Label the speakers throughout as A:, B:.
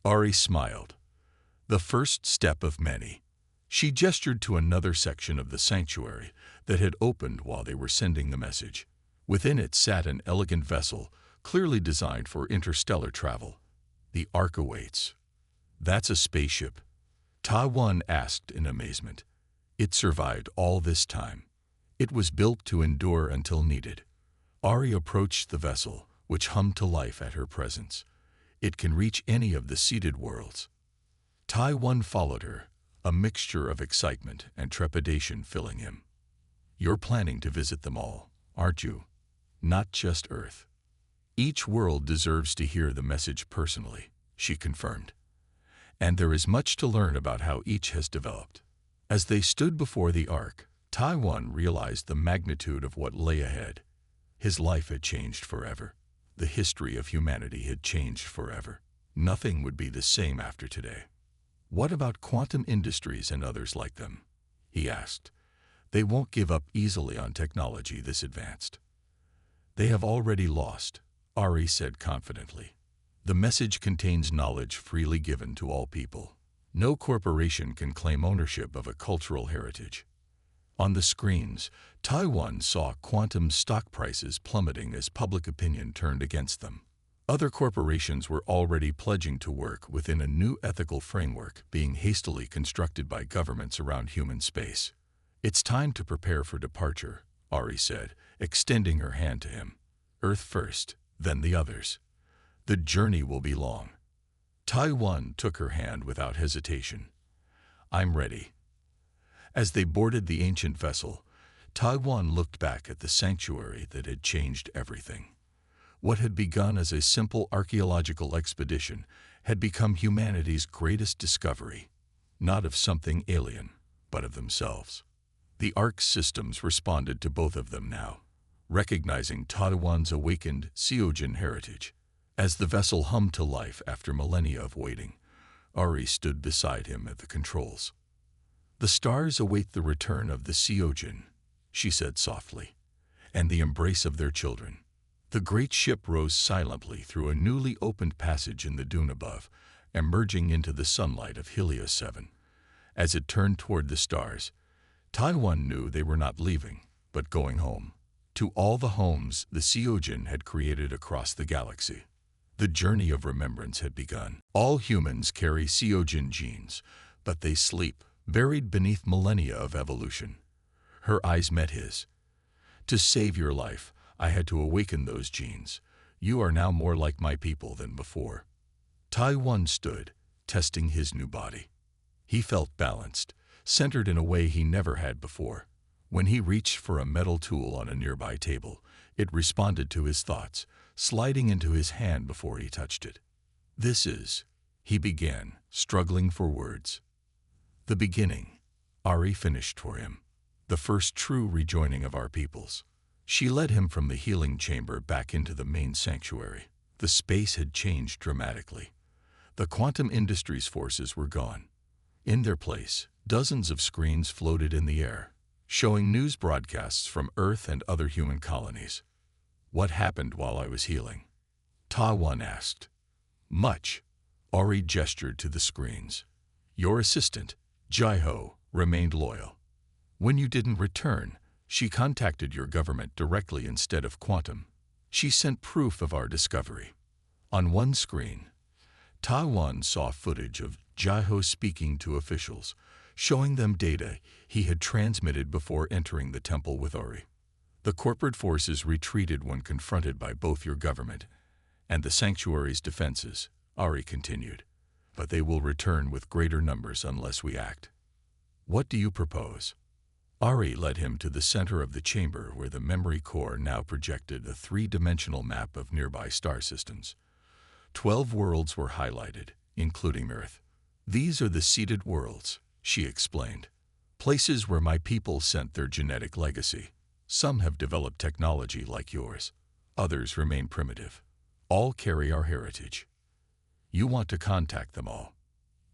A: Ari smiled. The first step of many. She gestured to another section of the sanctuary that had opened while they were sending the message. Within it sat an elegant vessel, clearly designed for interstellar travel. The Ark awaits. That's a spaceship? Ta-One asked in amazement. It survived all this time. It was built to endure until needed. Ari approached the vessel, which hummed to life at her presence. It can reach any of the seeded worlds. Ta-One followed her, a mixture of excitement and trepidation filling him. You're planning to visit them all, aren't you? Not just Earth. Each world deserves to hear the message personally, she confirmed. And there is much to learn about how each has developed. As they stood before the Ark, Ta-One realized the magnitude of what lay ahead. His life had changed forever. The history of humanity had changed forever. Nothing would be the same after today. What about quantum industries and others like them? He asked. They won't give up easily on technology this advanced. They have already lost, Ari said confidently. The message contains knowledge freely given to all people. No corporation can claim ownership of a cultural heritage. On the screens, Ta-One saw quantum stock prices plummeting as public opinion turned against them. Other corporations were already pledging to work within a new ethical framework being hastily constructed by governments around human space. It's time to prepare for departure, Ari said, extending her hand to him. Earth first, then the others. The journey will be long. Ta-One took her hand without hesitation. I'm ready. As they boarded the ancient vessel, Ta-One looked back at the sanctuary that had changed everything. What had begun as a simple archaeological expedition had become humanity's greatest discovery, not of something alien, but of themselves. The Ark systems responded to both of them now, recognizing Ta-One's awakened Seogen heritage. As the vessel hummed to life after millennia of waiting, Ari stood beside him at the controls. The stars await the return of the Seogen, she said softly, and the embrace of their children. The great ship rose silently through a newly opened passage in the dune above, emerging into the sunlight of Helios 7. As it turned toward the stars, Ta-One knew they were not leaving, but going home. To all the homes the Seogen had created across the galaxy. The journey of remembrance had begun. All humans carry Seogen genes, but they sleep, buried beneath millennia of evolution. Her eyes met his. To save your life, I had to awaken those genes. You are now more like my people than before. Ta-One stood, testing his new body. He felt balanced, centered in a way he never had before. When he reached for a metal tool on a nearby table, it responded to his thoughts, sliding into his hand before he touched it. This is, he began, struggling for words. The beginning, Ari finished for him. The first true rejoining of our peoples. She led him from the healing chamber back into the main sanctuary. The space had changed dramatically. The quantum industries forces were gone. In their place, dozens of screens floated in the air, showing news broadcasts from Earth and other human colonies. What happened while I was healing? Ta-One asked. Much. Ari gestured to the screens. Your assistant, Jai-Ho, remained loyal. When you didn't return, she contacted your government directly instead of quantum. She sent proof of our discovery. On one screen, Ta-One saw footage of Jai-Ho speaking to officials, showing them data he had transmitted before entering the temple with Ari. The corporate forces retreated when confronted by both your government and the sanctuary's defenses, Ari continued. But they will return with greater numbers unless we act. What do you propose? Ari led him to the center of the chamber where the memory core now projected a three-dimensional map of nearby star systems. 12 worlds were highlighted, including Earth. These are the seeded worlds, she explained. Places where my people sent their genetic legacy. Some have developed technology like yours. Others remain primitive. All carry our heritage. You want to contact them all.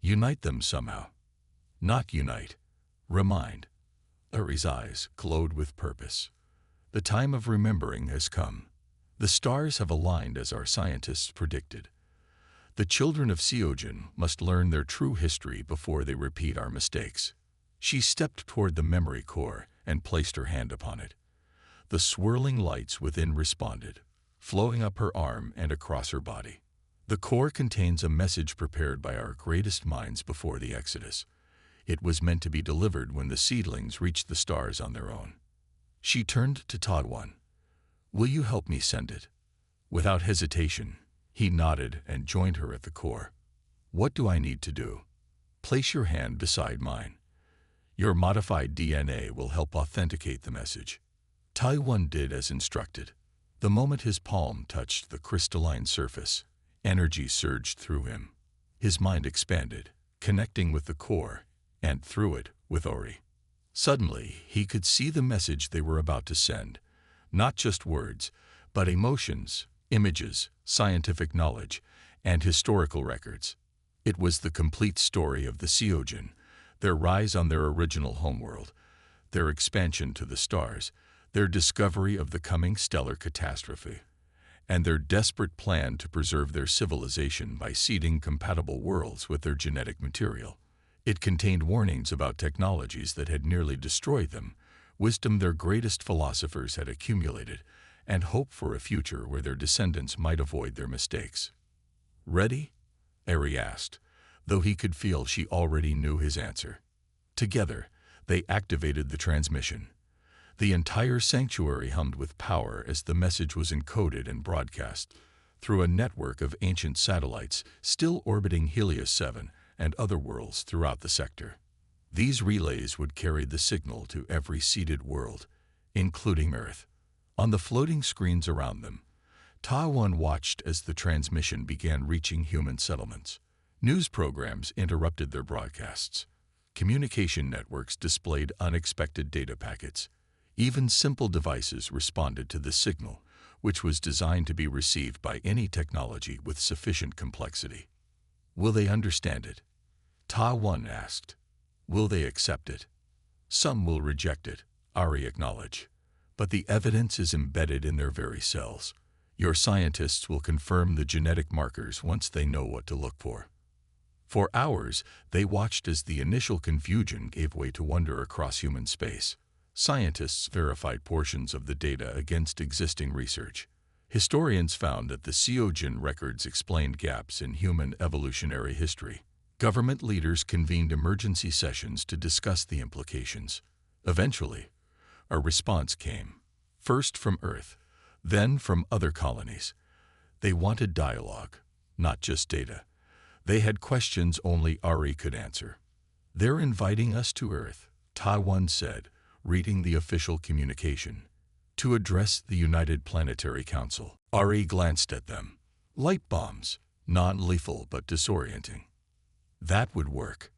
A: Unite them somehow. Not unite. Remind. Ari's eyes glowed with purpose. The time of remembering has come. The stars have aligned as our scientists predicted. The children of Seojin must learn their true history before they repeat our mistakes. She stepped toward the memory core and placed her hand upon it. The swirling lights within responded, flowing up her arm and across her body. The core contains a message prepared by our greatest minds before the Exodus. It was meant to be delivered when the seedlings reached the stars on their own. She turned to Todwan. "Will you help me send it?" Without hesitation, he nodded and joined her at the core. "What do I need to do?" "Place your hand beside mine. Your modified DNA will help authenticate the message." Taiwan did as instructed. The moment his palm touched the crystalline surface, energy surged through him. His mind expanded, connecting with the core, and through it with Ori. Suddenly, he could see the message they were about to send. Not just words, but emotions, images, scientific knowledge, and historical records. It was the complete story of the Seojin, their rise on their original homeworld, their expansion to the stars, their discovery of the coming stellar catastrophe, and their desperate plan to preserve their civilization by seeding compatible worlds with their genetic material. It contained warnings about technologies that had nearly destroyed them, wisdom their greatest philosophers had accumulated, and hope for a future where their descendants might avoid their mistakes. "Ready?" Eri asked, though he could feel she already knew his answer. Together, they activated the transmission. The entire sanctuary hummed with power as the message was encoded and broadcast through a network of ancient satellites still orbiting Helios 7 and other worlds throughout the sector. These relays would carry the signal to every seeded world, including Earth. On the floating screens around them, Taiwan watched as the transmission began reaching human settlements. News programs interrupted their broadcasts. Communication networks displayed unexpected data packets. Even simple devices responded to the signal, which was designed to be received by any technology with sufficient complexity. "Will they understand it?" Taiwan asked. "Will they accept it?" "Some will reject it," Ari acknowledged. "But the evidence is embedded in their very cells. Your scientists will confirm the genetic markers once they know what to look for." For hours, they watched as the initial confusion gave way to wonder across human space. Scientists verified portions of the data against existing research. Historians found that the Seojin records explained gaps in human evolutionary history. Government leaders convened emergency sessions to discuss the implications. Eventually, a response came, first from Earth, then from other colonies. They wanted dialogue, not just data. They had questions only Ari could answer. "They're inviting us to Earth," Taiwan said, reading the official communication, "to address the United Planetary Council." Ari glanced at them. Light bombs, non-lethal but disorienting. That would work.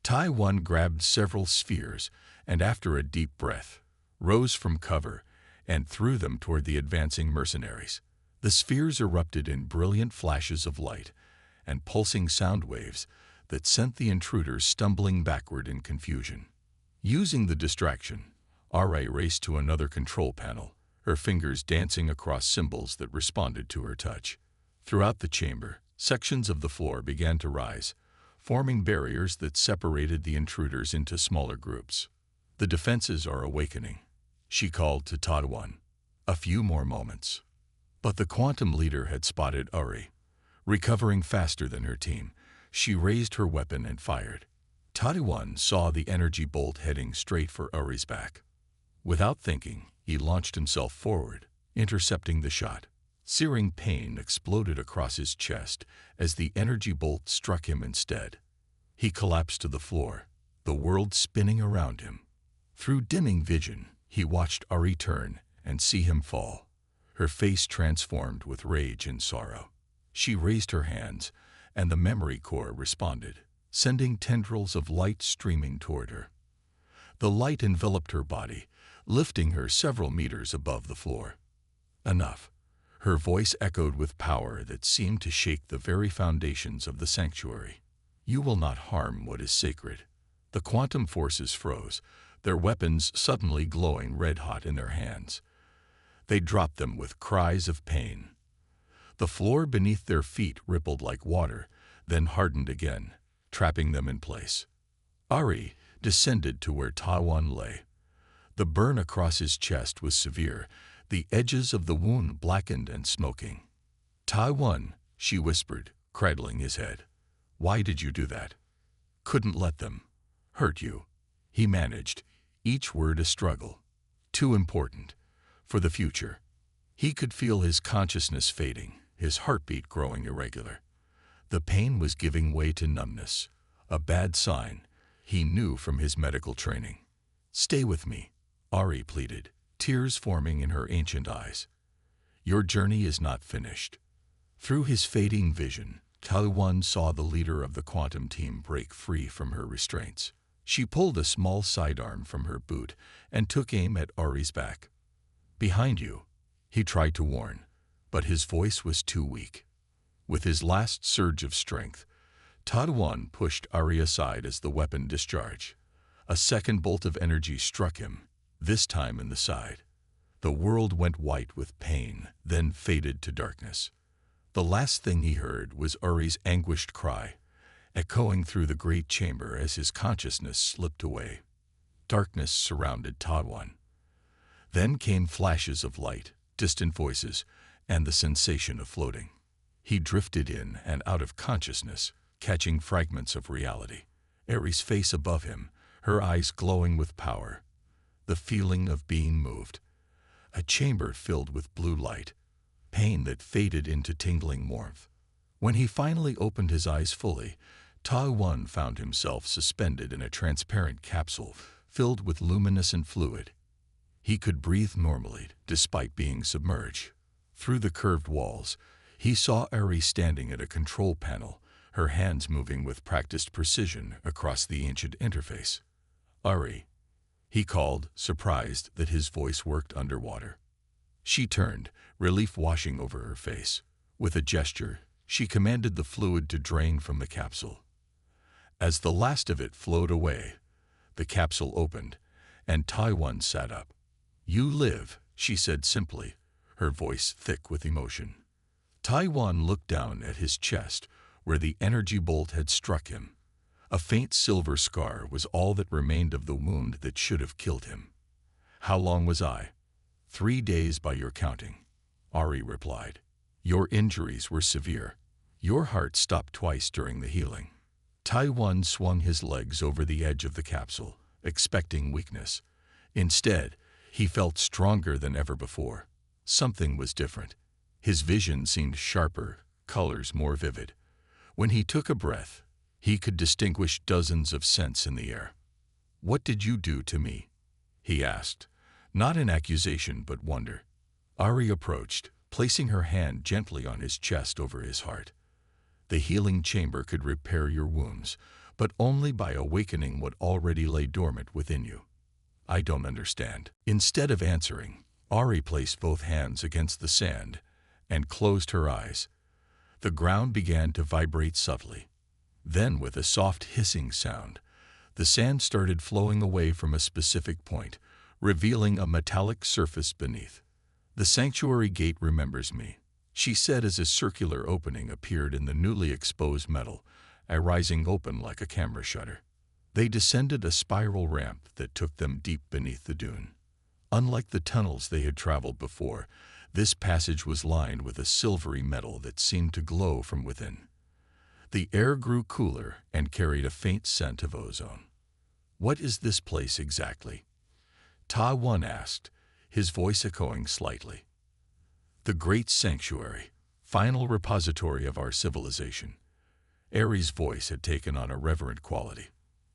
A: Taiwan grabbed several spheres and, after a deep breath, rose from cover and threw them toward the advancing mercenaries. The spheres erupted in brilliant flashes of light and pulsing sound waves that sent the intruders stumbling backward in confusion. Using the distraction, Ari raced to another control panel, her fingers dancing across symbols that responded to her touch. Throughout the chamber, sections of the floor began to rise, forming barriers that separated the intruders into smaller groups. "The defenses are awakening," she called to Taiwan. "A few more moments." But the quantum leader had spotted Ari. Recovering faster than her team, she raised her weapon and fired. Taiwan saw the energy bolt heading straight for Ari's back. Without thinking, he launched himself forward, intercepting the shot. Searing pain exploded across his chest as the energy bolt struck him instead. He collapsed to the floor, the world spinning around him. Through dimming vision, he watched Ari turn and see him fall, her face transformed with rage and sorrow. She raised her hands, and the memory core responded, sending tendrils of light streaming toward her. The light enveloped her body, lifting her several meters above the floor. "Enough." Her voice echoed with power that seemed to shake the very foundations of the sanctuary. "You will not harm what is sacred." The quantum forces froze, their weapons suddenly glowing red-hot in their hands. They dropped them with cries of pain. The floor beneath their feet rippled like water, then hardened again, trapping them in place. Ari descended to where Taiwan lay. The burn across his chest was severe, the edges of the wound blackened and smoking. "Taiwan," she whispered, cradling his head. "Why did you do that?" "Couldn't let them hurt you," he managed, each word a struggle. "Too important. For the future." He could feel his consciousness fading, his heartbeat growing irregular. The pain was giving way to numbness, a bad sign, he knew from his medical training. "Stay with me," Ari pleaded, tears forming in her ancient eyes. "Your journey is not finished." Through his fading vision, Taiwan saw the leader of the quantum team break free from her restraints. She pulled a small sidearm from her boot and took aim at Ari's back. "Behind you," he tried to warn, but his voice was too weak. With his last surge of strength, Taiwan pushed Ari aside as the weapon discharged. A second bolt of energy struck him, this time in the side. The world went white with pain, then faded to darkness. The last thing he heard was Ari's anguished cry, echoing through the great chamber as his consciousness slipped away. Darkness surrounded Taiwan. Then came flashes of light, distant voices, and the sensation of floating. He drifted in and out of consciousness, catching fragments of reality. Ari's face above him, her eyes glowing with power. The feeling of being moved. A chamber filled with blue light, pain that faded into tingling warmth. When he finally opened his eyes fully, Taiwan found himself suspended in a transparent capsule filled with luminescent fluid. He could breathe normally, despite being submerged. Through the curved walls, he saw Ari standing at a control panel, her hands moving with practiced precision across the ancient interface. "Ari," he called, surprised that his voice worked underwater. She turned, relief washing over her face. With a gesture, she commanded the fluid to drain from the capsule. As the last of it flowed away, the capsule opened, and Taiwan sat up. "You live," she said simply, her voice thick with emotion. Taiwan looked down at his chest, where the energy bolt had struck him. A faint silver scar was all that remained of the wound that should have killed him. "How long was I?" 3 days by your counting," Ari replied. "Your injuries were severe. Your heart stopped twice during the healing." Taiwan swung his legs over the edge of the capsule, expecting weakness. Instead, he felt stronger than ever before. Something was different. His vision seemed sharper, colors more vivid. When he took a breath, he could distinguish dozens of scents in the air. "What did you do to me?" he asked, not in accusation but wonder. Ari approached, placing her hand gently on his chest over his heart. "The healing chamber could repair your wounds, but only by awakening what already lay dormant within you." "I don't understand." Instead of answering, Ari placed both hands against the sand and closed her eyes. The ground began to vibrate subtly. Then, with a soft hissing sound, the sand started flowing away from a specific point, revealing a metallic surface beneath. "The sanctuary gate remembers me," she said as a circular opening appeared in the newly exposed metal, rising open like a camera shutter. They descended a spiral ramp that took them deep beneath the dune. Unlike the tunnels they had traveled before, this passage was lined with a silvery metal that seemed to glow from within. The air grew cooler and carried a faint scent of ozone. "What is this place exactly?" Taiwan asked, his voice echoing slightly. "The great sanctuary, final repository of our civilization." Ari's voice had taken on a reverent quality.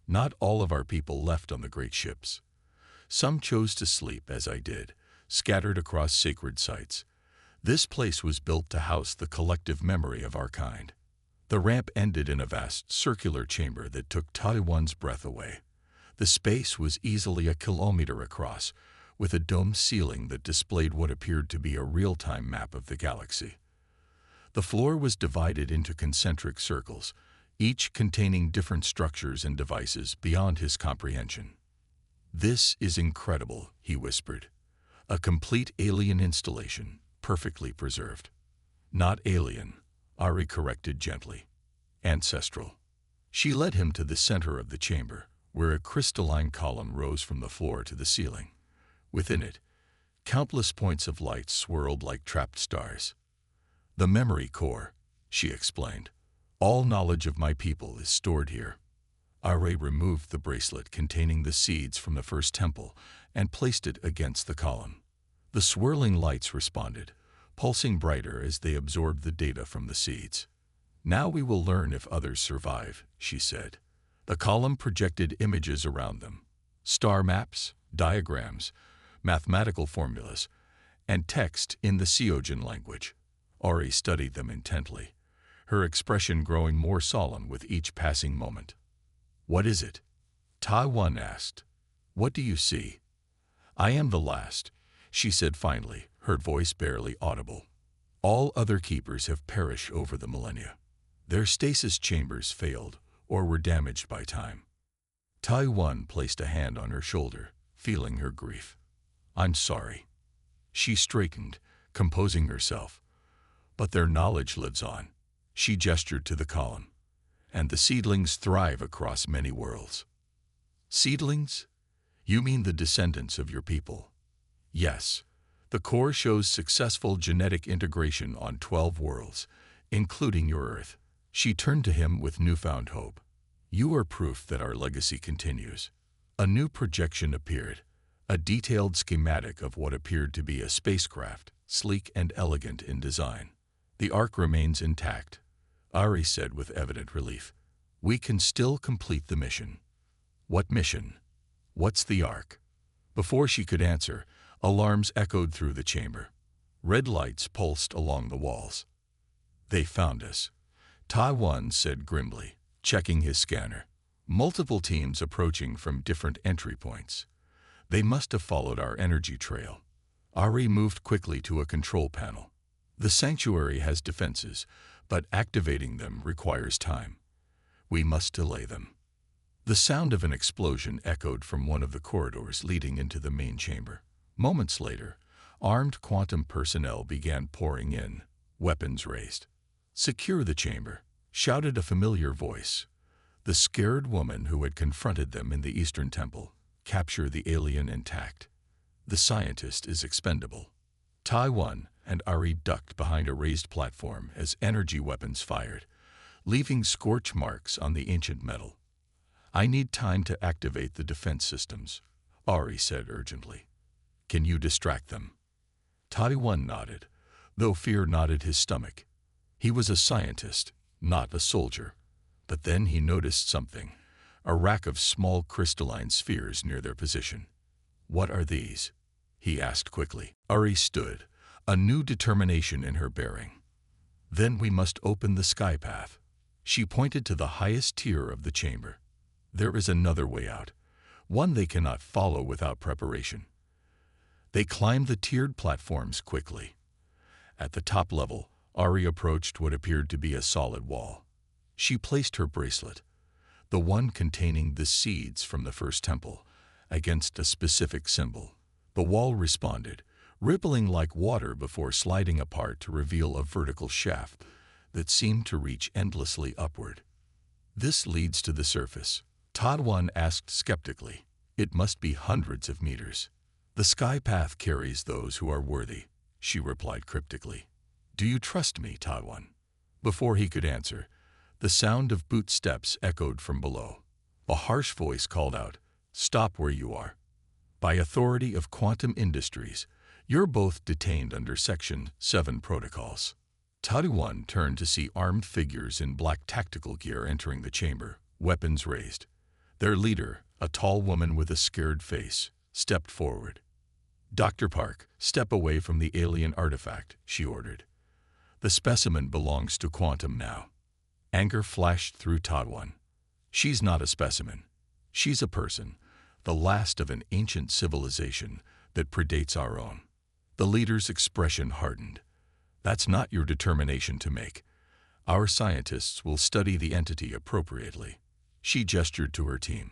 A: "Not all of our people left on the great ships. Some chose to sleep, as I did, scattered across sacred sites. This place was built to house the collective memory of our kind." The ramp ended in a vast circular chamber that took Taiwan's breath away. The space was easily a kilometer across, with a domed ceiling that displayed what appeared to be a real-time map of the galaxy. The floor was divided into concentric circles, each containing different structures and devices beyond his comprehension. "This is incredible," he whispered. "A complete alien installation, perfectly preserved." Not alien, Ari corrected gently. Ancestral. She led him to the center of the chamber, where a crystalline column rose from the floor to the ceiling. Within it, countless points of light swirled like trapped stars. The memory core, she explained. All knowledge of my people is stored here. Ari removed the bracelet containing the seeds from the first temple and placed it against the column. The swirling lights responded, pulsing brighter as they absorbed the data from the seeds. Now we will learn if others survive, she said. The column projected images around them. Star maps, diagrams, mathematical formulas, and text in the Seojan language. Ari studied them intently, her expression growing more solemn with each passing moment. What is it? Tai-1 asked. What do you see? I am the last, she said finally, her voice barely audible. All other keepers have perished over the millennia. Their stasis chambers failed or were damaged by time. Tai-1 placed a hand on her shoulder, feeling her grief. I'm sorry. She straightened, composing herself. But their knowledge lives on. She gestured to the column. And the seedlings thrive across many worlds. Seedlings? You mean the descendants of your people? Yes. The core shows successful genetic integration on 12 worlds, including your Earth. She turned to him with newfound hope. You are proof that our legacy continues. A new projection appeared, a detailed schematic of what appeared to be a spacecraft, sleek and elegant in design. The Ark remains intact, Ari said with evident relief. We can still complete the mission. What mission? What's the Ark? Before she could answer, alarms echoed through the chamber. Red lights pulsed along the walls. They found us, Tai-1 said grimly, checking his scanner. Multiple teams approaching from different entry points. They must have followed our energy trail. Ari moved quickly to a control panel. The sanctuary has defenses, but activating them requires time. We must delay them. The sound of an explosion echoed from one of the corridors leading into the main chamber. Moments later, armed quantum personnel began pouring in, weapons raised. Secure the chamber, shouted a familiar voice. The scared woman who had confronted them in the Eastern Temple. Capture the alien intact. The scientist is expendable. Tai-1 and Ari ducked behind a raised platform as energy weapons fired, leaving scorch marks on the ancient metal. I need time to activate the defense systems, Ari said urgently. Can you distract them? Tai-1 nodded, though fear knotted his stomach. He was a scientist, not a soldier. But then he noticed something, a rack of small crystalline spheres near their position. What are these? He asked quickly. Ari stood, a new determination in her bearing. Then we must open the sky path. She pointed to the highest tier of the chamber. There is another way out, one they cannot follow without preparation. They climbed the tiered platforms quickly. At the top level, Ari approached what appeared to be a solid wall. She placed her bracelet, the one containing the seeds from the first temple, against a specific symbol. The wall responded, rippling like water before sliding apart to reveal a vertical shaft that seemed to reach endlessly upward. This leads to the surface, Tai-1 asked skeptically. It must be hundreds of meters. The sky path carries those who are worthy, she replied cryptically. Do you trust me, Tai-1? Before he could answer, the sound of boot steps echoed from below. A harsh voice called out, Stop where you are. By authority of Quantum Industries, you're both detained under Section 7 protocols. Tai-1 turned to see armed figures in black tactical gear entering the chamber, weapons raised. Their leader, a tall woman with a scared face, stepped forward. Dr. Park, step away from the alien artifact, she ordered. The specimen belongs to Quantum now. Anger flashed through Tai-1. She's not a specimen. She's a person, the last of an ancient civilization that predates our own. The leader's expression hardened. That's not your determination to make. Our scientists will study the entity appropriately. She gestured to her team.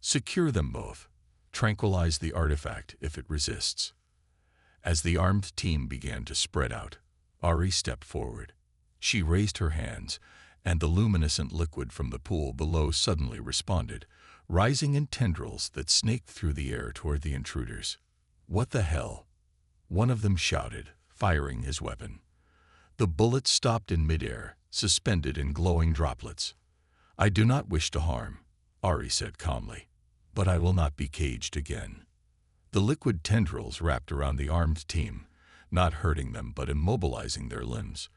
A: Secure them both. Tranquilize the artifact if it resists. As the armed team began to spread out, Ari stepped forward. She raised her hands, and the luminescent liquid from the pool below suddenly responded, rising in tendrils that snaked through the air toward the intruders. "What the hell?" one of them shouted, firing his weapon. The bullet stopped in midair, suspended in glowing droplets. "I do not wish to harm," Ari said calmly, "but I will not be caged again." The liquid tendrils wrapped around the armed team, not hurting them but immobilizing their limbs.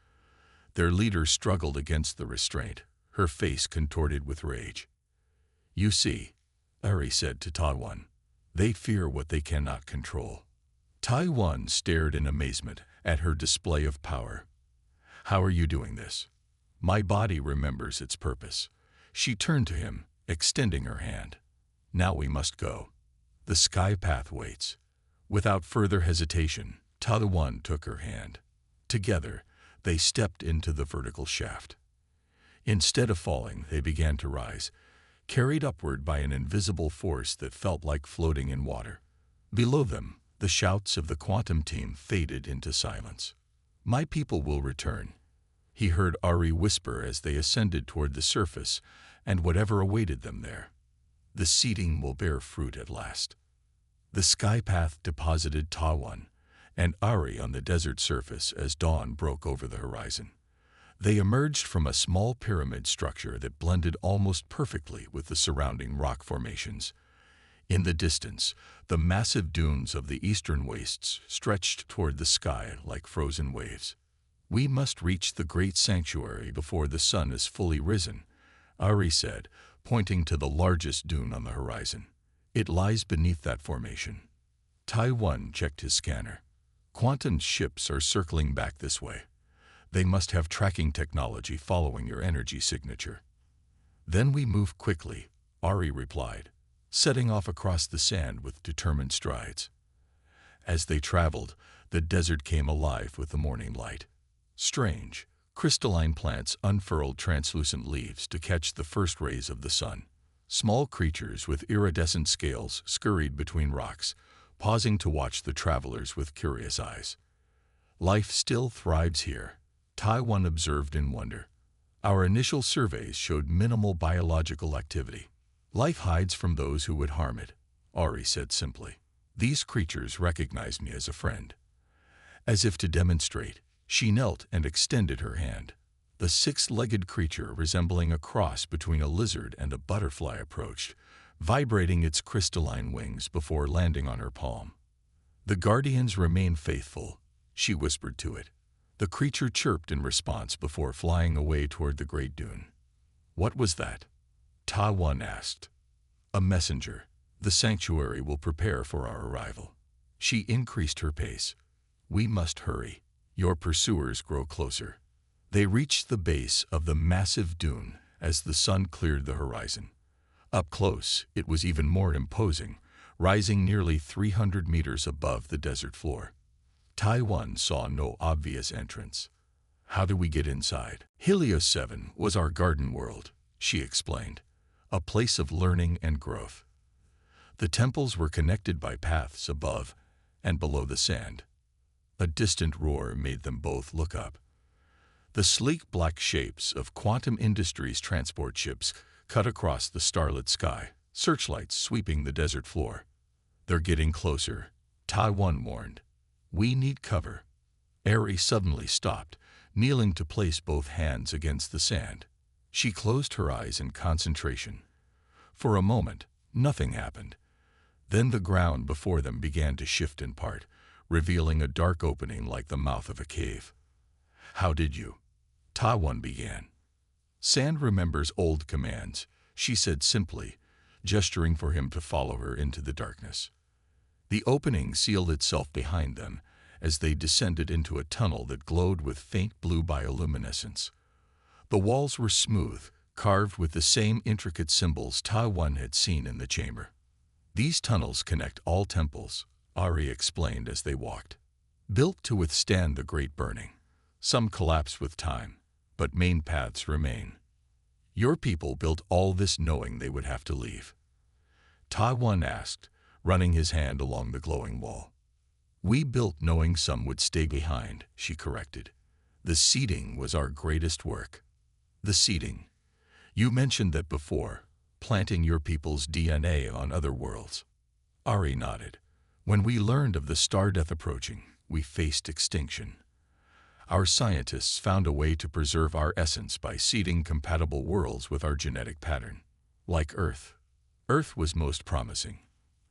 A: Their leader struggled against the restraint, her face contorted with rage. "You see," Ari said to Taiwan, "they fear what they cannot control." Taiwan stared in amazement at her display of power. "How are you doing this?" "My body remembers its purpose." She turned to him, extending her hand. "Now we must go. The sky path waits." Without further hesitation, Taiwan took her hand. Together, they stepped into the vertical shaft. Instead of falling, they began to rise, carried upward by an invisible force that felt like floating in water. Below them, the shouts of the quantum team faded into silence. "My people will return," he heard Ari whisper as they ascended toward the surface and whatever awaited them there. "The seeding will bear fruit at last." The sky path deposited Taiwan and Ari on the desert surface as dawn broke over the horizon. They emerged from a small pyramid structure that blended almost perfectly with the surrounding rock formations. In the distance, the massive dunes of the eastern wastes stretched toward the sky like frozen waves. "We must reach the great sanctuary before the sun is fully risen," Ari said, pointing to the largest dune on the horizon. "It lies beneath that formation." Taiwan checked his scanner. "Quantum ships are circling back this way. They must have tracking technology following your energy signature." "Then we move quickly," Ari replied, setting off across the sand with determined strides. As they traveled, the desert came alive with the morning light. Strange, crystalline plants unfurled translucent leaves to catch the first rays of the sun. Small creatures with iridescent scales scurried between rocks, pausing to watch the travelers with curious eyes. "Life still thrives here," Taiwan observed in wonder. "Our initial surveys showed minimal biological activity. Life hides from those who would harm it," Ari said simply. "These creatures recognize me as a friend." As if to demonstrate, she knelt and extended her hand. The six-legged creature, resembling a cross between a lizard and a butterfly, approached, vibrating its crystalline wings before landing on her palm. "The guardians remain faithful," she whispered to it. The creature chirped in response before flying away toward the great dune. "What was that?" Taiwan asked. "A messenger. The sanctuary will prepare for our arrival." She increased her pace. "We must hurry. Your pursuers grow closer." They reached the base of the massive dune as the sun cleared the horizon. Up close, it was even more imposing, rising nearly 300 meters above the desert floor. Taiwan saw no obvious entrance. "How do we get inside?" "Helios 7 was our garden world," she explained, "a place of learning and growth. The temples were connected by paths above and below the sand." A distant roar made them both look up. The sleek black shapes of Quantum Industries transport ships cut across the starlit sky, searchlights sweeping the desert floor. "They're getting closer," Taiwan warned. "We need cover." Ari suddenly stopped, kneeling to place both hands against the sand. She closed her eyes in concentration. For a moment, nothing happened. Then the ground before them began to shift in part, revealing a dark opening like the mouth of a cave. "How did you?" Taiwan began. "Sand remembers old commands," she said simply, gesturing for him to follow her into the darkness. The opening sealed itself behind them as they descended into a tunnel that glowed with faint blue bioluminescence. The walls were smooth, carved with the same intricate symbols Taiwan had seen in the chamber. "These tunnels connect all temples," Ari explained as they walked. "Built to withstand the Great Burning. Some collapse with time, but main paths remain. Your people built all this knowing they would have to leave?" Taiwan asked, running his hand along the glowing wall. "We built knowing some would stay behind," she corrected. The seeding was our greatest work. The seeding. You mentioned that before, planting your people's DNA on other worlds. Ari nodded. When we learned of the star death approaching, we faced extinction. Our scientists found a way to preserve our essence by seeding compatible worlds with our genetic pattern. Like Earth. Earth was most promising.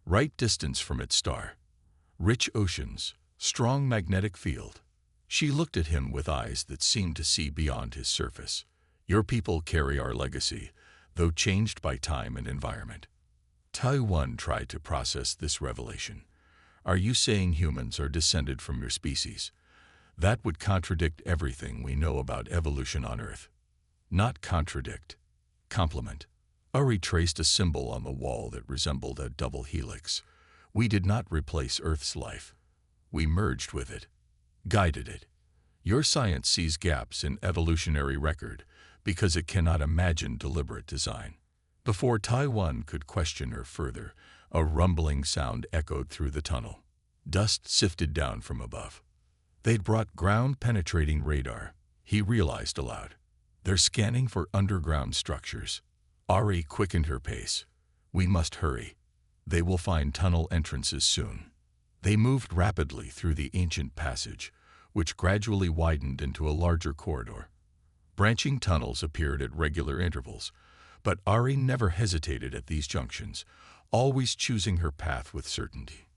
A: Right distance from its star. Rich oceans, strong magnetic field. She looked at him with eyes that seemed to see beyond his surface. Your people carry our legacy, though changed by time and environment. Taiwan tried to process this revelation. Are you saying humans are descended from your species? That would contradict everything we know about evolution on Earth. Not contradict. Complement. Ari traced a symbol on the wall that resembled a double helix. We did not replace Earth's life. We merged with it. Guided it. Your science sees gaps in evolutionary record because it cannot imagine deliberate design. Before Taiwan could question her further, a rumbling sound echoed through the tunnel. Dust sifted down from above. They'd brought ground-penetrating radar, he realized aloud. They're scanning for underground structures. Ari quickened her pace. We must hurry. They will find tunnel entrances soon. They moved rapidly through the ancient passage, which gradually widened into a larger corridor. Branching tunnels appeared at regular intervals, but Ari never hesitated at these junctions, always choosing her path with certainty.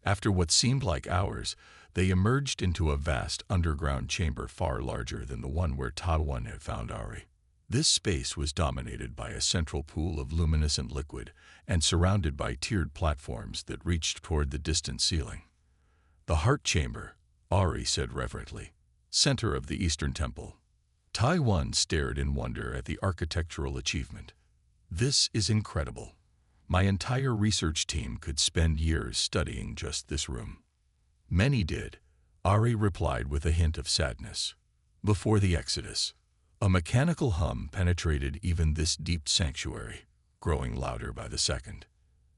A: After what seemed like hours, they emerged into a vast underground chamber far larger than the one where Taiwan had found Ari. This space was dominated by a central pool of luminescent liquid and surrounded by tiered platforms that reached toward the distant ceiling. The heart chamber, Ari said reverently, center of the Eastern Temple. Taiwan stared in wonder at the architectural achievement. This is incredible. My entire research team could spend years studying just this room. Many did, Ari replied with a hint of sadness. Before the Exodus, a mechanical hum penetrated even this deep sanctuary, growing louder by the second.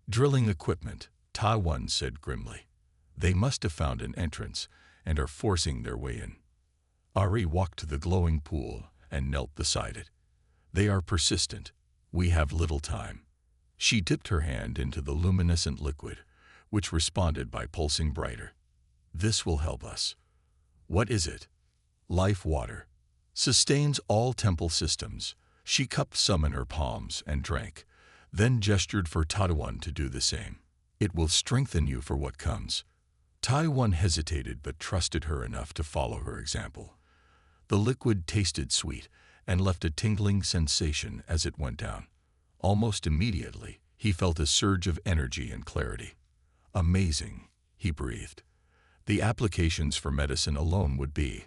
A: Drilling equipment, Taiwan said grimly. They must have found an entrance and are forcing their way in. Ari walked to the glowing pool and knelt beside it. They are persistent. We have little time. She dipped her hand into the luminescent liquid, which responded by pulsing brighter. This will help us. What is it? Life water. Sustains all temple systems. She cupped some in her palms and drank, then gestured for Taiwan to do the same. It will strengthen you for what comes. Taiwan hesitated but trusted her enough to follow her example. The liquid tasted sweet and left a tingling sensation as it went down. Almost immediately, he felt a surge of energy and clarity. Amazing, he breathed. The applications for medicine alone would be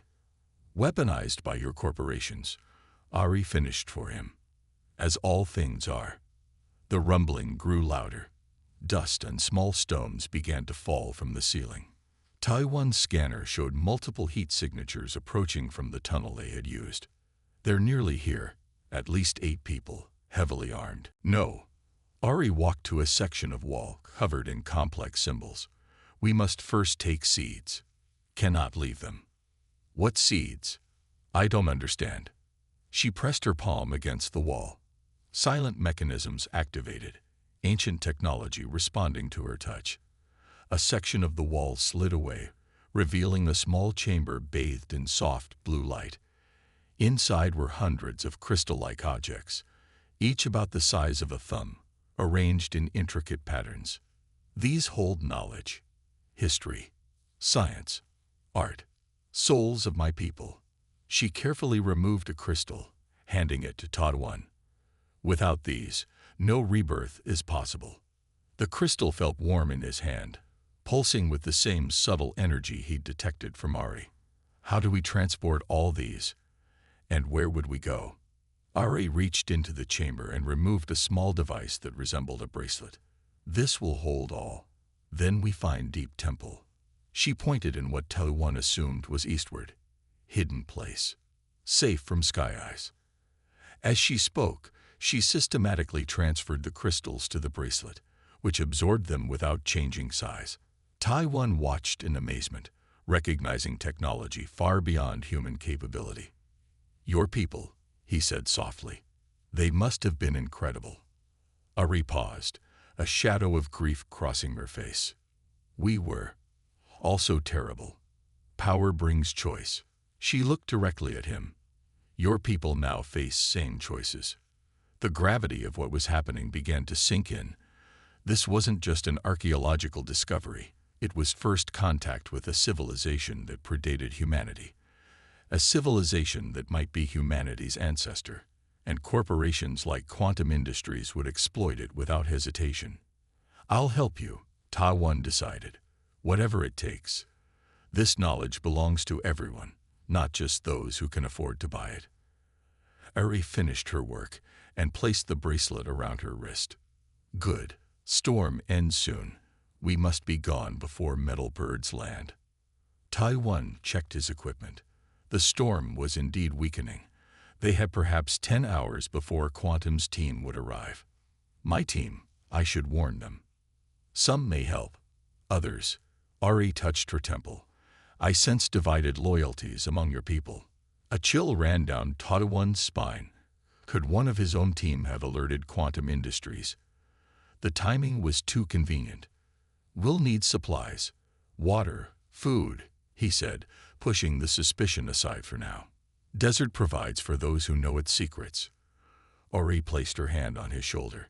A: weaponized by your corporations. Ari finished for him. As all things are. The rumbling grew louder. Dust and small stones began to fall from the ceiling. Taiwan's scanner showed multiple heat signatures approaching from the tunnel they had used. They're nearly here, at least 8 people, heavily armed. No. Ari walked to a section of wall covered in complex symbols. We must first take seeds. Cannot leave them. What seeds? I don't understand. She pressed her palm against the wall. Silent mechanisms activated, ancient technology responding to her touch. A section of the wall slid away, revealing a small chamber bathed in soft blue light. Inside were hundreds of crystal-like objects, each about the size of a thumb, arranged in intricate patterns. These hold knowledge, history, science, art, souls of my people. She carefully removed a crystal, handing it to Taiwan. Without these, no rebirth is possible. The crystal felt warm in his hand, pulsing with the same subtle energy he'd detected from Ari. How do we transport all these? And where would we go? Ari reached into the chamber and removed a small device that resembled a bracelet. This will hold all. Then we find Deep Temple. She pointed in what Taiwan assumed was eastward. Hidden place. Safe from sky eyes. As she spoke, she systematically transferred the crystals to the bracelet, which absorbed them without changing size. Taiwan watched in amazement, recognizing technology far beyond human capability. "Your people," he said softly. "They must have been incredible." Ari paused, a shadow of grief crossing her face. "We were. Also terrible. Power brings choice." She looked directly at him. "Your people now face same choices." The gravity of what was happening began to sink in. This wasn't just an archaeological discovery. It was first contact with a civilization that predated humanity. A civilization that might be humanity's ancestor. And corporations like quantum industries would exploit it without hesitation. "I'll help you," Ta-One decided. "Whatever it takes. This knowledge belongs to everyone, not just those who can afford to buy it." Ari finished her work and placed the bracelet around her wrist. "Good. Storm ends soon. We must be gone before metal birds land." Ta-One checked his equipment. The storm was indeed weakening. They had perhaps 10 hours before Quantum's team would arrive. "My team, I should warn them. Some may help. Others." Ari touched her temple. "I sense divided loyalties among your people." A chill ran down Ta-One's spine. Could one of his own team have alerted Quantum Industries? The timing was too convenient. "We'll need supplies. Water, food," he said, pushing the suspicion aside for now. "Desert provides for those who know its secrets." Ori placed her hand on his shoulder.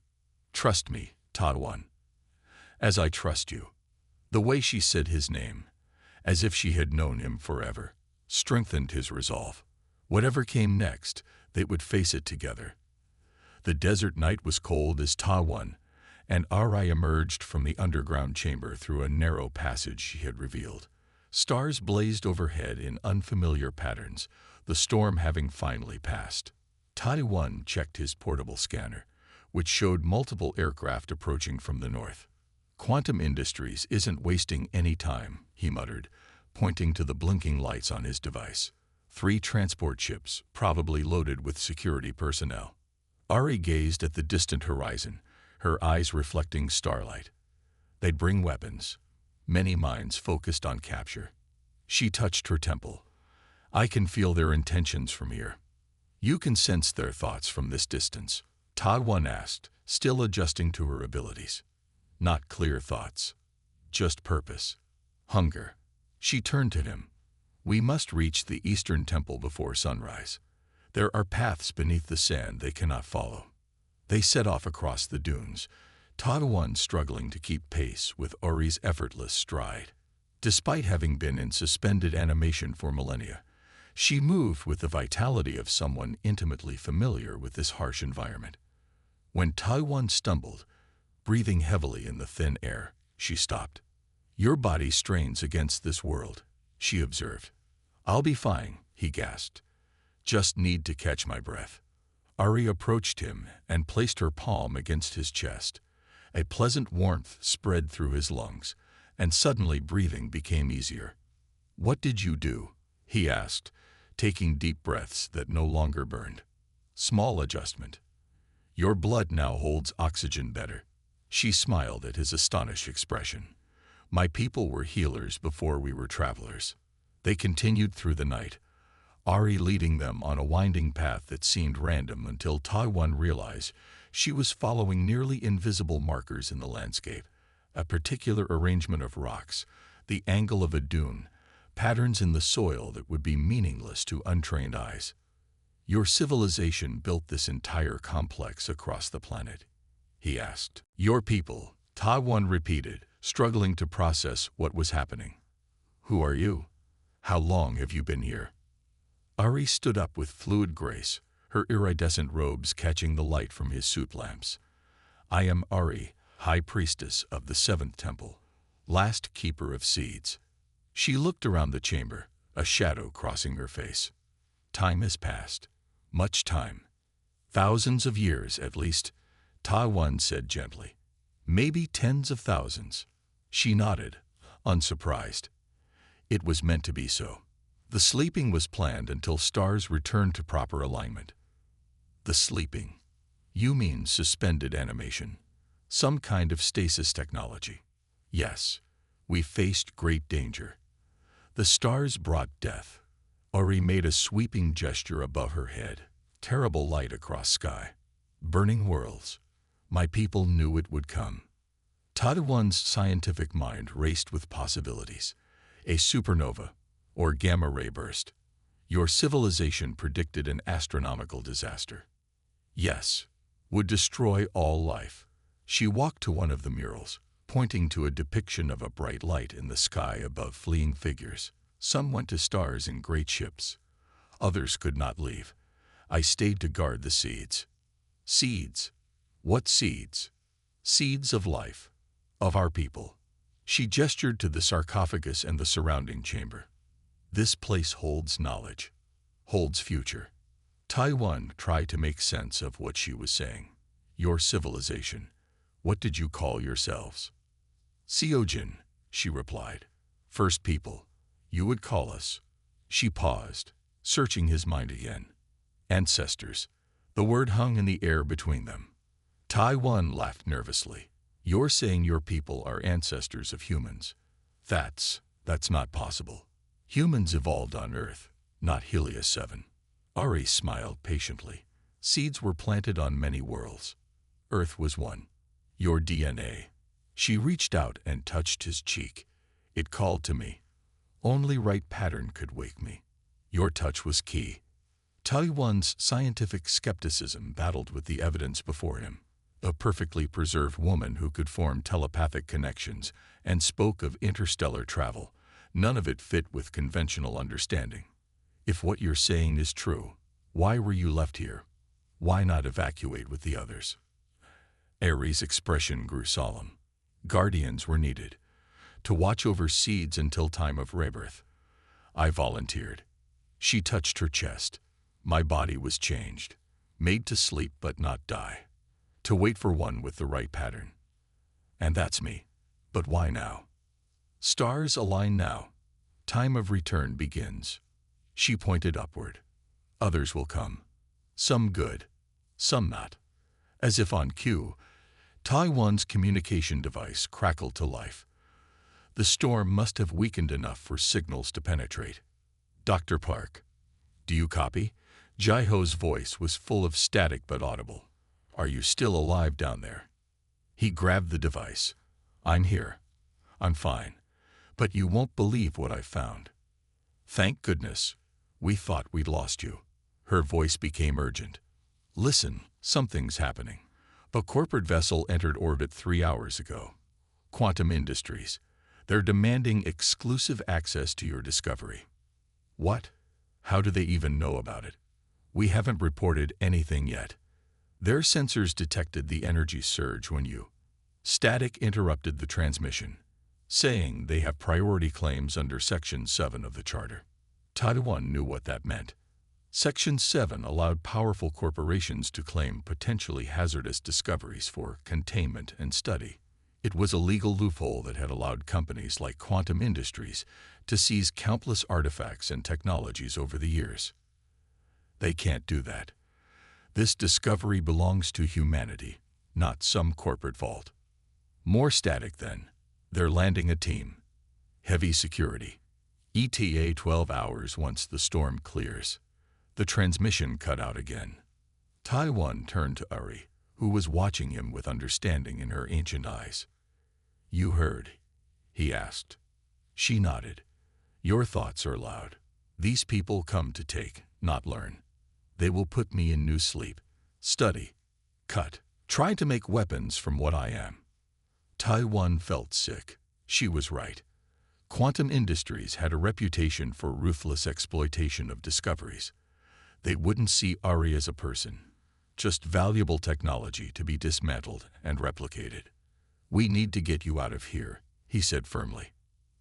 A: "Trust me, Ta-One. As I trust you." The way she said his name, as if she had known him forever, strengthened his resolve. Whatever came next, they would face it together. The desert night was cold as Ta-One, and Ari emerged from the underground chamber through a narrow passage she had revealed. Stars blazed overhead in unfamiliar patterns, the storm having finally passed. Ta-One checked his portable scanner, which showed multiple aircraft approaching from the north. "Quantum Industries isn't wasting any time," he muttered, pointing to the blinking lights on his device. 3 transport ships, probably loaded with security personnel. Ari gazed at the distant horizon, her eyes reflecting starlight. They'd bring weapons. Many minds focused on capture. She touched her temple. "I can feel their intentions from here." "You can sense their thoughts from this distance?" Ta-One asked, still adjusting to her abilities. "Not clear thoughts. Just purpose. Hunger." She turned to him. "We must reach the Eastern Temple before sunrise. There are paths beneath the sand they cannot follow." They set off across the dunes, Ta-One struggling to keep pace with Ori's effortless stride. Despite having been in suspended animation for millennia, she moved with the vitality of someone intimately familiar with this harsh environment. When Ta-One stumbled, breathing heavily in the thin air, she stopped. "Your body strains against this world," she observed. "I'll be fine," he gasped. "Just need to catch my breath." Ari approached him and placed her palm against his chest. A pleasant warmth spread through his lungs, and suddenly breathing became easier. "What did you do?" he asked, taking deep breaths that no longer burned. "Small adjustment. Your blood now holds oxygen better." She smiled at his astonished expression. "My people were healers before we were travelers." They continued through the night, Ari leading them on a winding path that seemed random until Ta-One realized she was following nearly invisible markers in the landscape, a particular arrangement of rocks, the angle of a dune, patterns in the soil that would be meaningless to untrained eyes. "Your civilization built this entire complex across the planet?" he asked. "Your people," Ta-One repeated, struggling to process what was happening. "Who are you? How long have you been here?" Ari stood up with fluid grace, her iridescent robes catching the light from his suit lamps. "I am Ari, High Priestess of the 7th Temple, last Keeper of Seeds." She looked around the chamber, a shadow crossing her face. "Time has passed. Much time. Thousands of years, at least," Ta-One said gently. "Maybe tens of thousands." She nodded, unsurprised. It was meant to be so. The sleeping was planned until stars returned to proper alignment. "The sleeping? You mean suspended animation? Some kind of stasis technology?" "Yes. We faced great danger. The stars brought death. Ori made a sweeping gesture above her head. Terrible light across sky. Burning worlds. My people knew it would come. Taiwan's scientific mind raced with possibilities. A supernova or gamma ray burst. Your civilization predicted an astronomical disaster. Yes, would destroy all life. She walked to one of the murals, pointing to a depiction of a bright light in the sky above fleeing figures. Some went to stars in great ships. Others could not leave. I stayed to guard the seeds. Seeds? What seeds? Seeds of life. Of our people. She gestured to the sarcophagus and the surrounding chamber. This place holds knowledge. Holds future. Taiwan tried to make sense of what she was saying. Your civilization. What did you call yourselves? Seojin, she replied. First people. You would call us. She paused, searching his mind again. Ancestors. The word hung in the air between them. Taiwan laughed nervously. You're saying your people are ancestors of humans. That's not possible. Humans evolved on Earth, not Helios 7. Ari smiled patiently. Seeds were planted on many worlds. Earth was one. Your DNA. She reached out and touched his cheek. It called to me. Only right pattern could wake me. Your touch was key. Taiwan's scientific skepticism battled with the evidence before him. A perfectly preserved woman who could form telepathic connections and spoke of interstellar travel. None of it fit with conventional understanding. If what you're saying is true, why were you left here? Why not evacuate with the others? Aries' expression grew solemn. Guardians were needed, to watch over seeds until time of rebirth. I volunteered. She touched her chest. My body was changed, made to sleep but not die, to wait for one with the right pattern. And that's me. But why now? Stars align now. Time of return begins. She pointed upward. Others will come. Some good, some not. As if on cue, Taiwan's communication device crackled to life. The storm must have weakened enough for signals to penetrate. Dr. Park, do you copy? Jaiho's voice was full of static but audible. Are you still alive down there? He grabbed the device. I'm here. I'm fine. But you won't believe what I found. Thank goodness. We thought we'd lost you. Her voice became urgent. Listen, something's happening. A corporate vessel entered orbit 3 hours ago. Quantum Industries. They're demanding exclusive access to your discovery. What? How do they even know about it? We haven't reported anything yet. Their sensors detected the energy surge when you... Static interrupted the transmission, saying they have priority claims under Section 7 of the Charter. Taiwan knew what that meant. Section 7 allowed powerful corporations to claim potentially hazardous discoveries for containment and study. It was a legal loophole that had allowed companies like Quantum Industries to seize countless artifacts and technologies over the years. They can't do that. This discovery belongs to humanity, not some corporate vault. More static then. They're landing a team. Heavy security. ETA 12 hours once the storm clears. The transmission cut out again. Taiwan turned to Uri, who was watching him with understanding in her ancient eyes. You heard? He asked. She nodded. Your thoughts are loud. These people come to take, not learn. They will put me in new sleep, study, cut, try to make weapons from what I am. Taiwan felt sick. She was right. Quantum Industries had a reputation for ruthless exploitation of discoveries. They wouldn't see Ari as a person, just valuable technology to be dismantled and replicated. We need to get you out of here, he said firmly.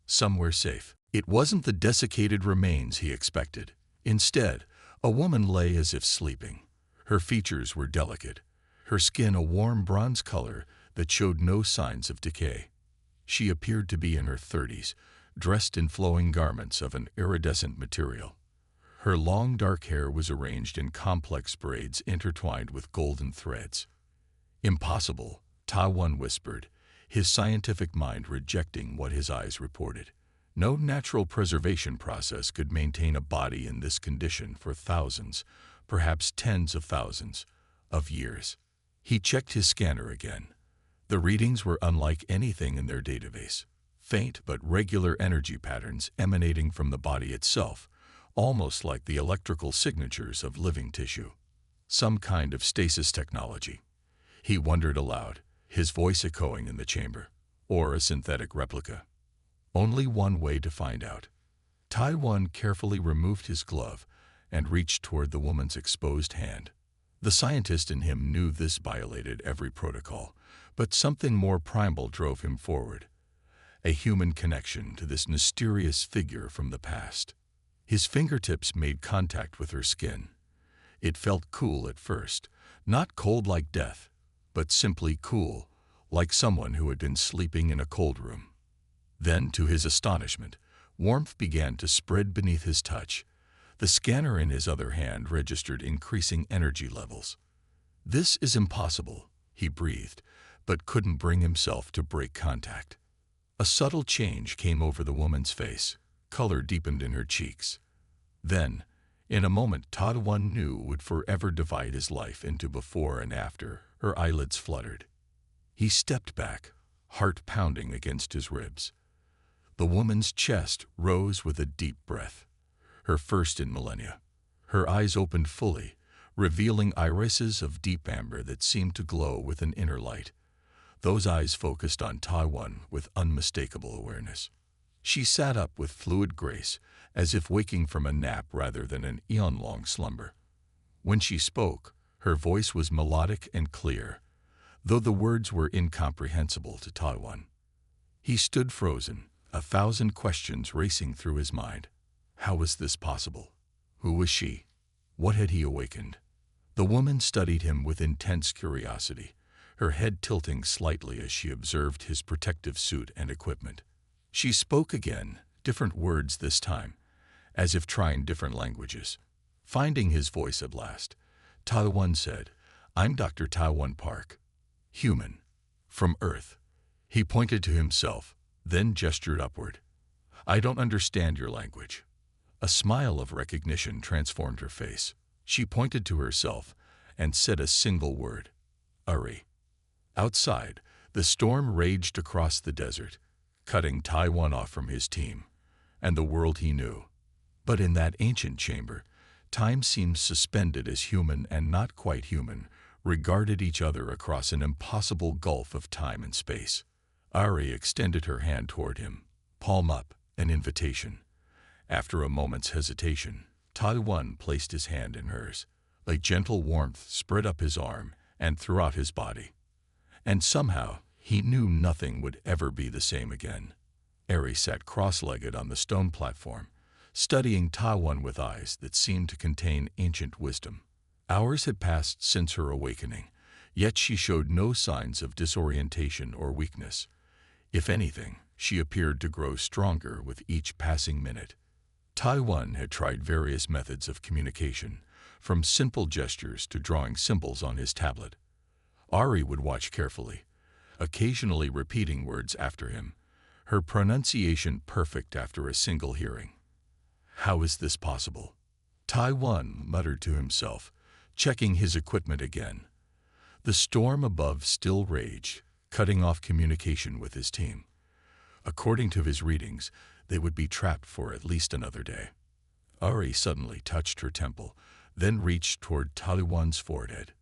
A: Somewhere safe. It wasn't the desiccated remains he expected. Instead, a woman lay as if sleeping. Her features were delicate, her skin a warm bronze color that showed no signs of decay. She appeared to be in her 30s, dressed in flowing garments of an iridescent material. Her long dark hair was arranged in complex braids intertwined with golden threads. Impossible, Taiwan whispered, his scientific mind rejecting what his eyes reported. No natural preservation process could maintain a body in this condition for thousands, perhaps tens of thousands, of years. He checked his scanner again. The readings were unlike anything in their database. Faint but regular energy patterns emanating from the body itself, almost like the electrical signatures of living tissue. Some kind of stasis technology. He wondered aloud, his voice echoing in the chamber, or a synthetic replica. Only one way to find out. Taiwan carefully removed his glove and reached toward the woman's exposed hand. The scientist in him knew this violated every protocol, but something more primal drove him forward. A human connection to this mysterious figure from the past. His fingertips made contact with her skin. It felt cool at first, not cold like death, but simply cool, like someone who had been sleeping in a cold room. Then, to his astonishment, warmth began to spread beneath his touch. The scanner in his other hand registered increasing energy levels. "This is impossible," he breathed, but couldn't bring himself to break contact. A subtle change came over the woman's face. Color deepened in her cheeks. Then, in a moment Taiwan knew would forever divide his life into before and after, her eyelids fluttered. He stepped back, heart pounding against his ribs. The woman's chest rose with a deep breath, her first in millennia. Her eyes opened fully, revealing irises of deep amber that seemed to glow with an inner light. Those eyes focused on Taiwan with unmistakable awareness. She sat up with fluid grace, as if waking from a nap rather than an eon-long slumber. When she spoke, her voice was melodic and clear, though the words were incomprehensible to Taiwan. He stood frozen, a thousand questions racing through his mind. How was this possible? Who was she? What had he awakened? The woman studied him with intense curiosity, her head tilting slightly as she observed his protective suit and equipment. She spoke again, different words this time, as if trying different languages. Finding his voice at last, Taiwan said, "I'm Dr. Taiwan Park. Human. From Earth." He pointed to himself, then gestured upward. "I don't understand your language." A smile of recognition transformed her face. She pointed to herself and said a single word, "Uri." Outside, the storm raged across the desert, cutting Taiwan off from his team and the world he knew. But in that ancient chamber, time seemed suspended as human and not quite human regarded each other across an impossible gulf of time and space. Ari extended her hand toward him, palm up, an invitation. After a moment's hesitation, Taiwan placed his hand in hers. A gentle warmth spread up his arm and throughout his body. And somehow, he knew nothing would ever be the same again. Ari sat cross-legged on the stone platform, studying Taiwan with eyes that seemed to contain ancient wisdom. Hours had passed since her awakening, yet she showed no signs of disorientation or weakness. If anything, she appeared to grow stronger with each passing minute. Taiwan had tried various methods of communication, from simple gestures to drawing symbols on his tablet. Ari would watch carefully, occasionally repeating words after him, her pronunciation perfect after a single hearing. How is this possible? Taiwan muttered to himself, checking his equipment again. The storm above still raged, cutting off communication with his team. According to his readings, they would be trapped for at least another day. Ari suddenly touched her temple, then reached toward Taiwan's forehead.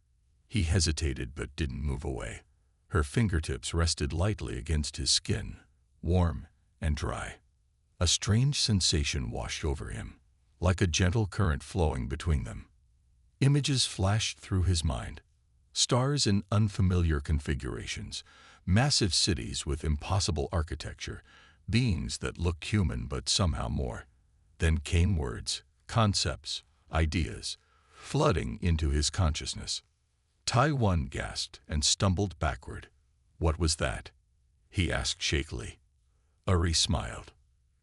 A: He hesitated but didn't move away. Her fingertips rested lightly against his skin, warm and dry. A strange sensation washed over him, like a gentle current flowing between them. Images flashed through his mind. Stars in unfamiliar configurations, massive cities with impossible architecture, beings that looked human but somehow more. Then came words, concepts, ideas, flooding into his consciousness. Taiwan gasped and stumbled backward. What was that? He asked shakily. Uri smiled.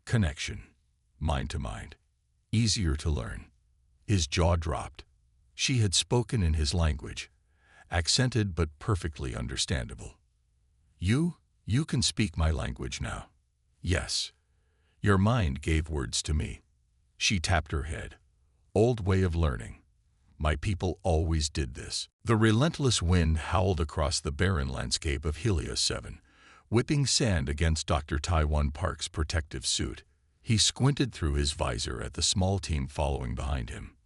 A: Connection. Mind to mind. Easier to learn. His jaw dropped. She had spoken in his language, accented but perfectly understandable. You can speak my language now. Yes. Your mind gave words to me. She tapped her head. Old way of learning. My people always did this. The relentless wind howled across the barren landscape of Helios 7, whipping sand against Dr. Taiwan Park's protective suit. He squinted through his visor at the small team following behind him.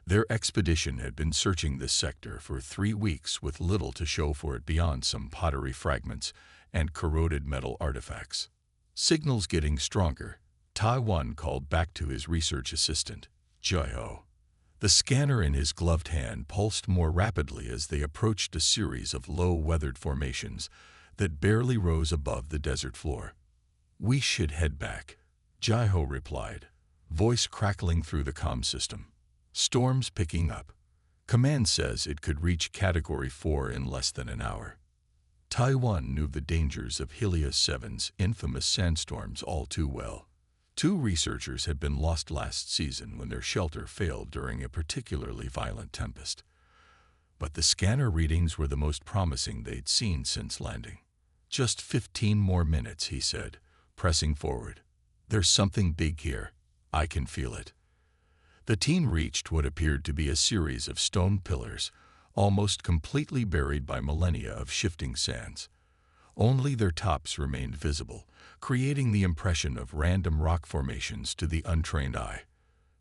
A: Their expedition had been searching this sector for 3 weeks with little to show for it beyond some pottery fragments and corroded metal artifacts. Signals getting stronger, Taiwan called back to his research assistant, Jai-ho. The scanner in his gloved hand pulsed more rapidly as they approached a series of low, weathered formations that barely rose above the desert floor. We should head back, Jai-ho replied, voice crackling through the comm system. Storm's picking up. Command says it could reach Category 4 in less than an hour. Taiwan knew the dangers of Helios 7's infamous sandstorms all too well. 2 researchers had been lost last season when their shelter failed during a particularly violent tempest. But the scanner readings were the most promising they'd seen since landing. Just 15 more minutes, he said, pressing forward. There's something big here. I can feel it. The team reached what appeared to be a series of stone pillars, almost completely buried by millennia of shifting sands. Only their tops remained visible, creating the impression of random rock formations to the untrained eye.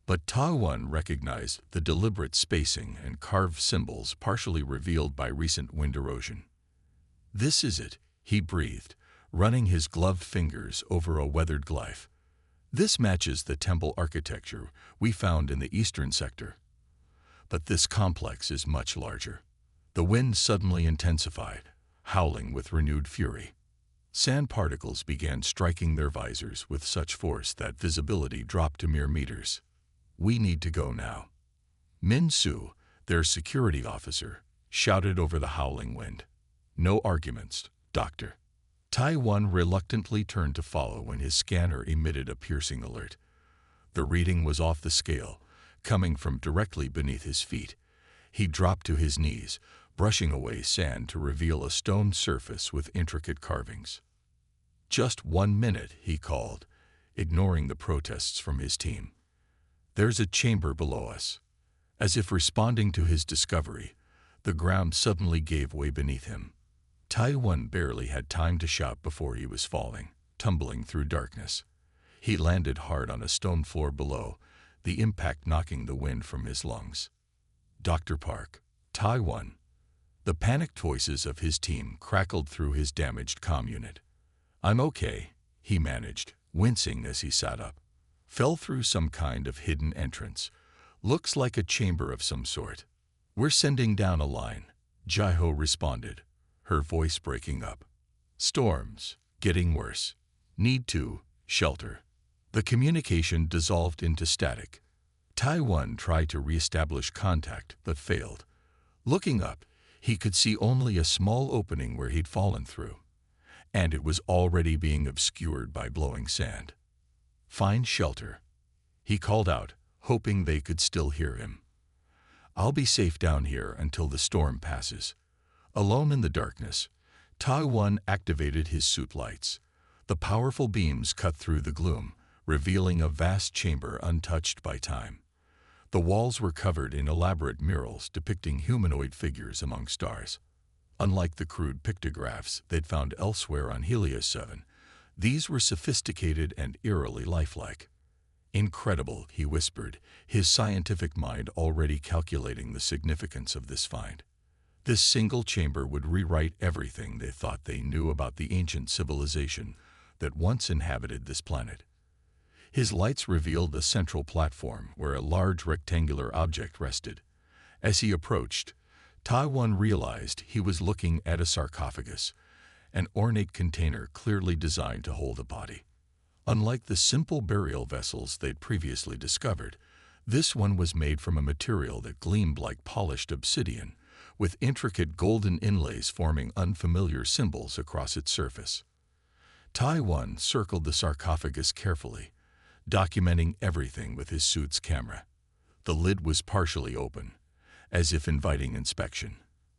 A: But Taiwan recognized the deliberate spacing and carved symbols partially revealed by recent wind erosion. This is it, he breathed, running his gloved fingers over a weathered glyph. This matches the temple architecture we found in the eastern sector. But this complex is much larger. The wind suddenly intensified, howling with renewed fury. Sand particles began striking their visors with such force that visibility dropped to mere meters. We need to go now. Min Su, their security officer, shouted over the howling wind. No arguments, Doctor. Taiwan reluctantly turned to follow when his scanner emitted a piercing alert. The reading was off the scale, coming from directly beneath his feet. He dropped to his knees, brushing away sand to reveal a stone surface with intricate carvings. Just 1 minute, he called, ignoring the protests from his team. There's a chamber below us. As if responding to his discovery, the ground suddenly gave way beneath him. Taiwan barely had time to shout before he was falling, tumbling through darkness. He landed hard on a stone floor below, the impact knocking the wind from his lungs. Dr. Park, Taiwan. The panicked voices of his team crackled through his damaged comm unit. I'm okay, he managed, wincing as he sat up. Fell through some kind of hidden entrance. Looks like a chamber of some sort. We're sending down a line, Jai-ho responded, her voice breaking up. Storms, getting worse. Need to shelter. The communication dissolved into static. Taiwan tried to reestablish contact, but failed. Looking up, he could see only a small opening where he'd fallen through, and it was already being obscured by blowing sand. Find shelter, he called out, hoping they could still hear him. I'll be safe down here until the storm passes. Alone in the darkness, Taiwan activated his suit lights. The powerful beams cut through the gloom, revealing a vast chamber untouched by time. The walls were covered in elaborate murals depicting humanoid figures among stars. Unlike the crude pictographs they'd found elsewhere on Helios 7, these were sophisticated and eerily lifelike. Incredible, he whispered, his scientific mind already calculating the significance of this find. This single chamber would rewrite everything they thought they knew about the ancient civilization that once inhabited this planet. His lights revealed a central platform where a large rectangular object rested. As he approached, Taiwan realized he was looking at a sarcophagus, an ornate container clearly designed to hold a body. Unlike the simple burial vessels they'd previously discovered, this one was made from a material that gleamed like polished obsidian, with intricate golden inlays forming unfamiliar symbols across its surface. Taiwan circled the sarcophagus carefully, documenting everything with his suit's camera. The lid was partially open, as if inviting inspection.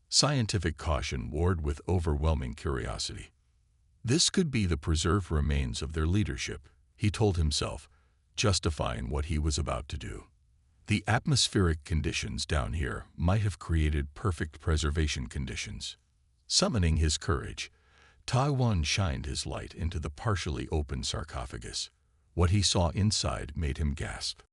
A: Scientific caution warred with overwhelming curiosity. This could be the preserved remains of their leadership, he told himself, justifying what he was about to do. The atmospheric conditions down here might have created perfect preservation conditions. Summoning his courage, Taiwan shined his light into the partially open sarcophagus. What he saw inside made him gasp.